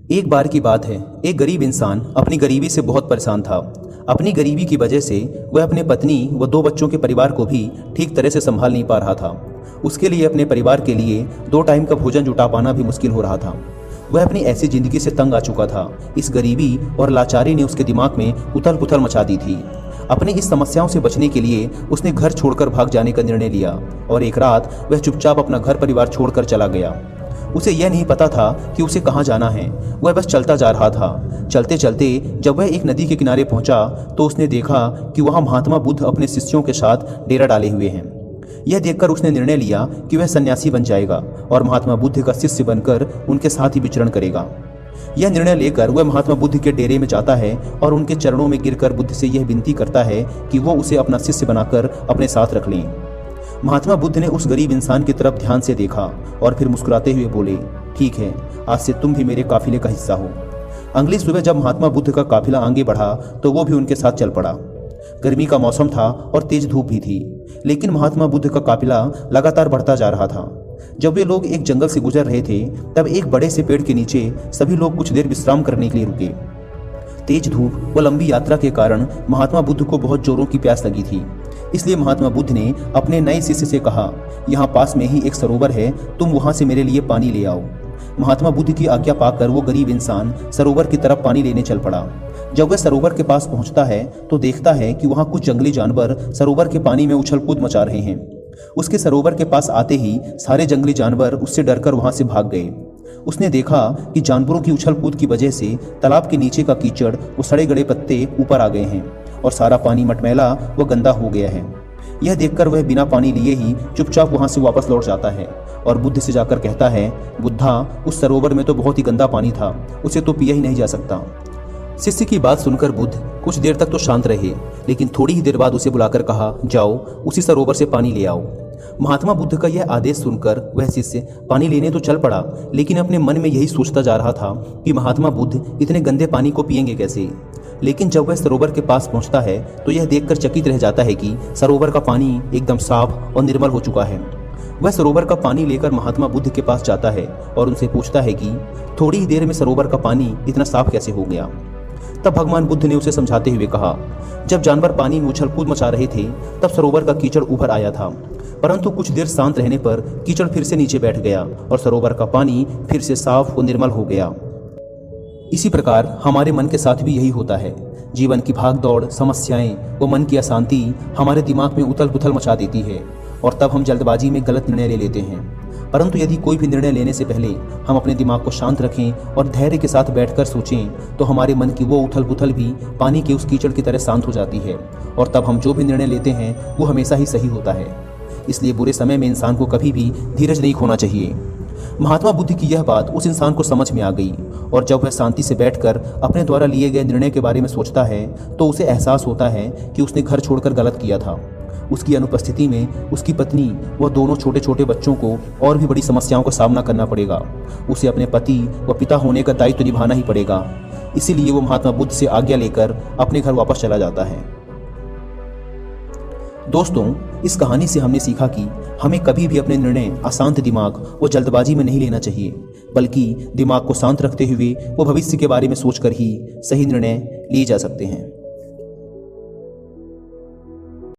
एक बार की बात है, एक गरीब इंसान अपनी गरीबी से बहुत परेशान था। अपनी गरीबी की वजह से वह अपने पत्नी व 2 बच्चों के परिवार को भी ठीक तरह से संभाल नहीं पा रहा था। उसके लिए अपने परिवार के लिए 2 टाइम का भोजन जुटा पाना भी मुश्किल हो रहा था। वह अपनी ऐसी जिंदगी से तंग आ चुका था। इस गरीबी और लाचारी ने उसके दिमाग में उथल पुथल मचा दी थी। अपनी इस समस्याओं से बचने के लिए उसने घर छोड़कर भाग जाने का निर्णय लिया और एक रात वह चुपचाप अपना घर परिवार छोड़कर चला गया। उसे यह नहीं पता था कि उसे कहाँ जाना है। वह बस चलता जा रहा था। चलते चलते जब वह एक नदी के किनारे पहुंचा तो उसने देखा कि वहाँ महात्मा बुद्ध अपने शिष्यों के साथ डेरा डाले हुए हैं। यह देखकर उसने निर्णय लिया कि वह सन्यासी बन जाएगा और महात्मा बुद्ध का शिष्य बनकर उनके साथ ही विचरण करेगा। यह निर्णय लेकर वह महात्मा बुद्ध के डेरे में जाता है और उनके चरणों में गिरकर बुद्ध से यह विनती करता है कि वो उसे अपना शिष्य बनाकर अपने साथ रख लें। महात्मा बुद्ध ने उस गरीब इंसान की तरफ ध्यान से देखा और फिर मुस्कुराते हुए बोले, ठीक है, आज से तुम भी मेरे काफिले का हिस्सा हो। अगली सुबह जब महात्मा बुद्ध का काफिला आगे बढ़ा तो वो भी उनके साथ चल पड़ा। गर्मी का मौसम था और तेज धूप भी थी, लेकिन महात्मा बुद्ध का काफिला लगातार बढ़ता जा रहा था। जब वे लोग एक जंगल से गुजर रहे थे तब एक बड़े से पेड़ के नीचे सभी लोग कुछ देर विश्राम करने के लिए रुके। तेज धूप व लंबी यात्रा के कारण महात्मा बुद्ध को बहुत जोरों की प्यास लगी थी। इसलिए महात्मा बुद्ध ने अपने नए शिष्य से कहा, यहाँ पास में ही एक सरोवर है, तुम वहां से मेरे लिए पानी ले आओ। महात्मा बुद्ध की आज्ञा पाकर वो गरीब इंसान सरोवर की तरफ पानी लेने चल पड़ा। जब वह सरोवर के पास पहुंचता है तो देखता है कि वहां कुछ जंगली जानवर सरोवर के पानी में उछल कूद मचा रहे हैं। उसके सरोवर के पास आते ही सारे जंगली जानवर उससे डरकर वहां से भाग गए। उसने देखा कि जानवरों की उछल कूद की वजह से तालाब के नीचे का कीचड़ व सड़े गड़े पत्ते ऊपर आ गए हैं और सारा पानी मटमैला व गंदा हो गया है। यह देखकर वह बिना पानी लिए ही चुपचाप वहां से वापस लौट जाता है और बुद्ध से जाकर कहता है, बुद्धा, उस सरोवर में तो बहुत ही गंदा पानी था, उसे तो पिया ही नहीं जा सकता। शिष्य की बात सुनकर बुद्ध कुछ देर तक तो शांत रहे, लेकिन थोड़ी ही देर बाद उसे बुलाकर कहा, जाओ उसी सरोवर से पानी ले आओ। महात्मा बुद्ध का यह आदेश सुनकर वह शिष्य पानी लेने तो चल पड़ा, लेकिन अपने मन में यही सोचता जा रहा था कि महात्मा बुद्ध इतने गंदे पानी को पिएंगे कैसे। लेकिन जब वह सरोवर के पास पहुंचता है तो यह देखकर चकित रह जाता है कि सरोवर का पानी एकदम साफ और निर्मल हो चुका है। वह सरोवर का पानी लेकर महात्मा बुद्ध के पास जाता है और उनसे पूछता है कि थोड़ी ही देर में सरोवर का पानी इतना साफ कैसे हो गया। तब भगवान बुद्ध ने उसे समझाते हुए कहा, जब जानवर पानी में उछल कूद मचा रहे थे तब सरोवर का कीचड़ उभर आया था, परंतु कुछ देर शांत रहने पर कीचड़ फिर से नीचे बैठ गया और सरोवर का पानी फिर से साफ और निर्मल हो गया। इसी प्रकार हमारे मन के साथ भी यही होता है। जीवन की भाग दौड़, समस्याएं व मन की अशांति हमारे दिमाग में उथल पुथल मचा देती है और तब हम जल्दबाजी में गलत निर्णय ले लेते हैं। परंतु यदि कोई भी निर्णय लेने से पहले हम अपने दिमाग को शांत रखें और धैर्य के साथ बैठकर सोचें तो हमारे मन की वो उथल पुथल भी पानी के उस कीचड़ की तरह शांत हो जाती है और तब हम जो भी निर्णय लेते हैं वो हमेशा ही सही होता है। इसलिए बुरे समय में इंसान को कभी भी धीरज नहीं खोना चाहिए। महात्मा बुद्ध की यह बात उस इंसान को समझ में आ गई और जब वह शांति से बैठकर अपने द्वारा लिए गए निर्णय के बारे में सोचता है तो उसे एहसास होता है कि उसने घर छोड़कर गलत किया था। उसकी अनुपस्थिति में उसकी पत्नी व दोनों छोटे छोटे बच्चों को और भी बड़ी समस्याओं का सामना करना पड़ेगा। उसे अपने पति व पिता होने का दायित्व निभाना ही पड़ेगा। इसीलिए वो महात्मा बुद्ध से आज्ञा लेकर अपने घर वापस चला जाता है। दोस्तों, इस कहानी से हमने सीखा कि हमें कभी भी अपने निर्णय अशांत दिमाग व जल्दबाजी में नहीं लेना चाहिए, बल्कि दिमाग को शांत रखते हुए वो भविष्य के बारे में सोचकर ही सही निर्णय लिए जा सकते हैं।